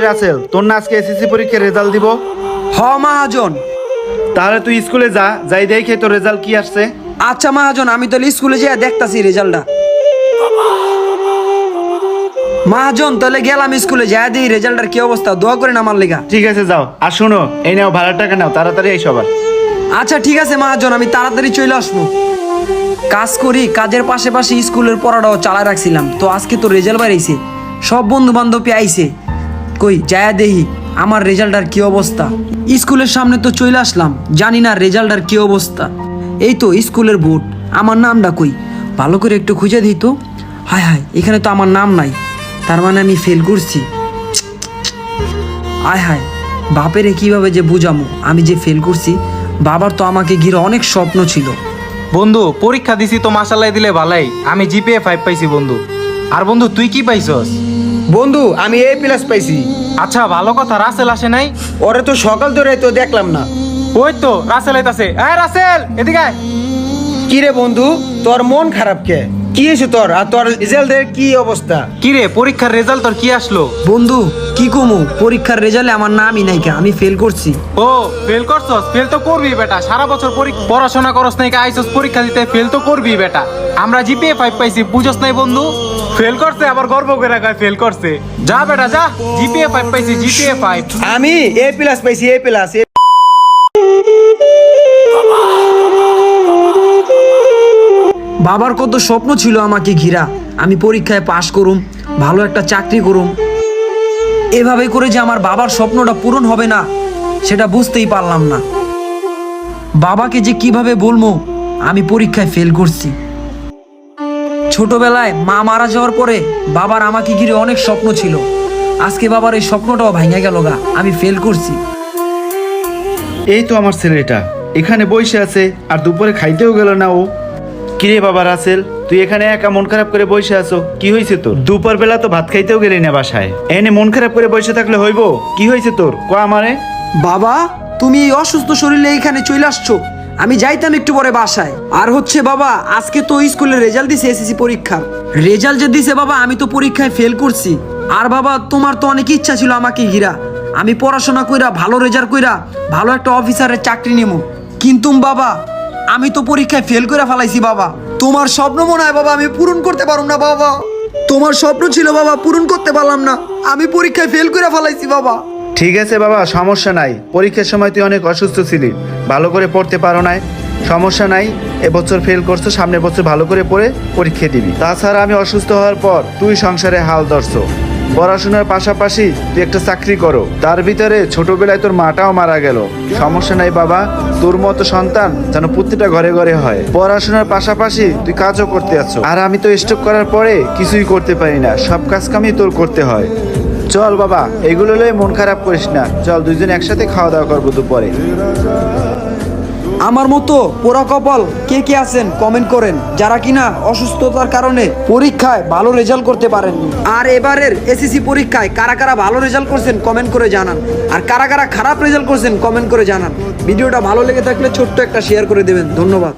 রাসেল, তোর না আজকে এসএসসি পরীক্ষার রেজাল্ট দিব? হ মহাজন। তাহলে তুই স্কুলে যা, যাই দেখে তোর রেজাল্ট কি আসছে। আচ্ছা মহাজন, আমি তাহলে স্কুলে যেয়ে দেখতাছি রেজাল্টটা। মহাজন তাহলে গেলাম স্কুলে, যাই দিই রেজাল্টের কি অবস্থা, দোয়া করেন আমার লেগা। ঠিক আছে যাও, আর শোনো এই নাও ভাড়ার টাকা নাও, তাড়াতাড়ি এই সবার। আচ্ছা ঠিক আছে মহাজন, আমি তাড়াতাড়ি চলে আসবো। কাজ করি, কাজের পাশে স্কুলের পড়াটাও চালায় রাখছিলাম। তো আজকে তো রেজাল্ট বেরিয়েছে, সব বন্ধু বান্ধবী আইছে। কই যায়া দেখি আমার রেজাল্টার কি অবস্থা। স্কুলের সামনে তো চলে আসলাম, জানি না রেজাল্টার কি অবস্থা। এই তো স্কুলের বোর্ড, আমার নামটা কই, ভালো করে একটু খুঁজে দিই তো। হায় হায়, এখানে তো আমার নাম নাই, তার মানে আমি ফেল করছি। আয় হায়, বাপেরে কিভাবে যে বুঝামো আমি যে ফেল করছি। বাবার তো আমাকে ঘিরে অনেক স্বপ্ন ছিল। বন্ধু পরীক্ষা দিছি তো মাশাআল্লাহ দিলে ভালাই, আমি জিপিএ 5 পাইছি বন্ধু। আর বন্ধু তুই কি পাইছস? বন্ধু আমি A+ পাইছি। আচ্ছা ভালো কথা, রাসেল আসে নাই? ওরে তো সকাল ধরে তো দেখলাম না। ওই তো রাসেল আইতাছে। এই রাসেল এদিকে আয়। কি রে বন্ধু, তোর মন খারাপ কে? কি হয়েছে তোর? আর তোর রেজাল্টের কি অবস্থা? কি রে পরীক্ষার রেজাল্ট তোর কি আসলো? বন্ধু কি কমু, পরীক্ষার রেজাল্টে আমার নামই নাই কে, আমি ফেল করছি। ও ফেল করছস? ফেল তো করবি বেটা, সারা বছর পড়াশোনা করস নাই, আইছস পরীক্ষা দিতে, ফেল তো করবি বেটা। আমরা জিপিএ 5 পাইছি, বুঝছস নাই বন্ধু? ফেল করছে আবার গর্ব করে কয় ফেল করছে। যা বেটা যা, জিপিএ 5 পাইছি, জিপিএ 5। আমি A+ পাইছি, A+। বাবার কত স্বপ্ন ছিল আমাকে ঘিরা, আমি পরীক্ষায় পাশ করুম, ভালো একটা চাকরি করুম। এভাবে করে যে আমার বাবার স্বপ্নটা পূরণ হবে না সেটা বুঝতেই পারলাম না। বাবাকে যে কিভাবে বলবো আমি পরীক্ষায় ফেল করছি। ছোটবেলায় মা মারা যাওয়ার পরে বাবার আমাকে ঘিরে অনেক স্বপ্ন ছিল, আজকে বাবার এই স্বপ্নটাও ভাঙা গেল গা, আমি ফেল করছি। এই তো আমার ছেলেটা এখানে বসে আছে, আর দুপুরে খাইতেও গেল না ও। কিরে বাবা রাসেল, তুই এখানে একা মন খারাপ করে বসে আছো, কি হয়েছে তোর? দুপুর বেলা তো ভাত খাইতেও গেলি না বাসায়, এনে মন খারাপ করে বসে থাকলে হইব? কি হয়েছে তোর, ক আমারে। বাবা তুমি এই অসুস্থ শরীরে এইখানে চলে আসছো, আমি যাইতাম একটু পরে বাসায়। আর হচ্ছে বাবা, আজকে তো স্কুলের রেজাল্ট দিছে, এসএসসি পরীক্ষা রেজাল্ট যে দিছে বাবা, আমি তো পরীক্ষায় ফেল করছি। আর বাবা তোমার তো অনেক ইচ্ছা ছিল আমাকে ঘিরা, আমি পড়াশোনা কইরা ভালো রেজাল্ট কইরা ভালো একটা অফিসারের চাকরি নেব, কিন্তু বাবা আমি তো পরীক্ষায় ফেল করে ফেলাইছি। বাবা তোমার স্বপ্ন মনে হয় বাবা আমি পূরণ করতে পারুম না। বাবা তোমার স্বপ্ন ছিল বাবা, পূরণ করতে পারলাম না, আমি পরীক্ষায় ফেল করে ফেলাইছি বাবা। ঠিক আছে বাবা, সমস্যা নাই, পরীক্ষার সময় তুই অনেক অসুস্থ ছিলি, ভালো করে পড়তে পারো নাই, সমস্যা নাই। এবছর ফেল করছো, সামনের বছর ভালো করে পড়ে পরীক্ষা দিবি। তাছাড়া আমি অসুস্থ হওয়ার পর তুই সংসারে হাল ধরছো, পড়াশোনার পাশাপাশি তুই একটা চাকরি করো, তার ভিতরে ছোটবেলায় তোর মাটাও মারা গেল। সমস্যা নাই বাবা, তোর মতো সন্তান যেন প্রত্যেকটা ঘরে ঘরে হয়। পড়াশোনার পাশাপাশি তুই কাজও করতে আছো, আর আমি তো স্টক করার পরে কিছুই করতে পারি না, সব কাজ কামই তোর করতে হয়। চল বাবা, এগুলো লয়ে মন খারাপ করিস না, চল দুইজন একসাথে খাওয়া দাওয়া করবো দুপুরে। আমার মতো পোড়া কপাল কে কে আছেন কমেন্ট করেন, যারা কিনা অসুস্থতার কারণে পরীক্ষায় ভালো রেজাল্ট করতে পারেননি। আর এবারের এসএসসি পরীক্ষায় কারা কারা ভালো রেজাল্ট করছেন কমেন্ট করে জানান, আর কারা কারা খারাপ রেজাল্ট করছেন কমেন্ট করে জানান। ভিডিওটা ভালো লেগে থাকলে ছোট্ট একটা শেয়ার করে দেবেন। ধন্যবাদ।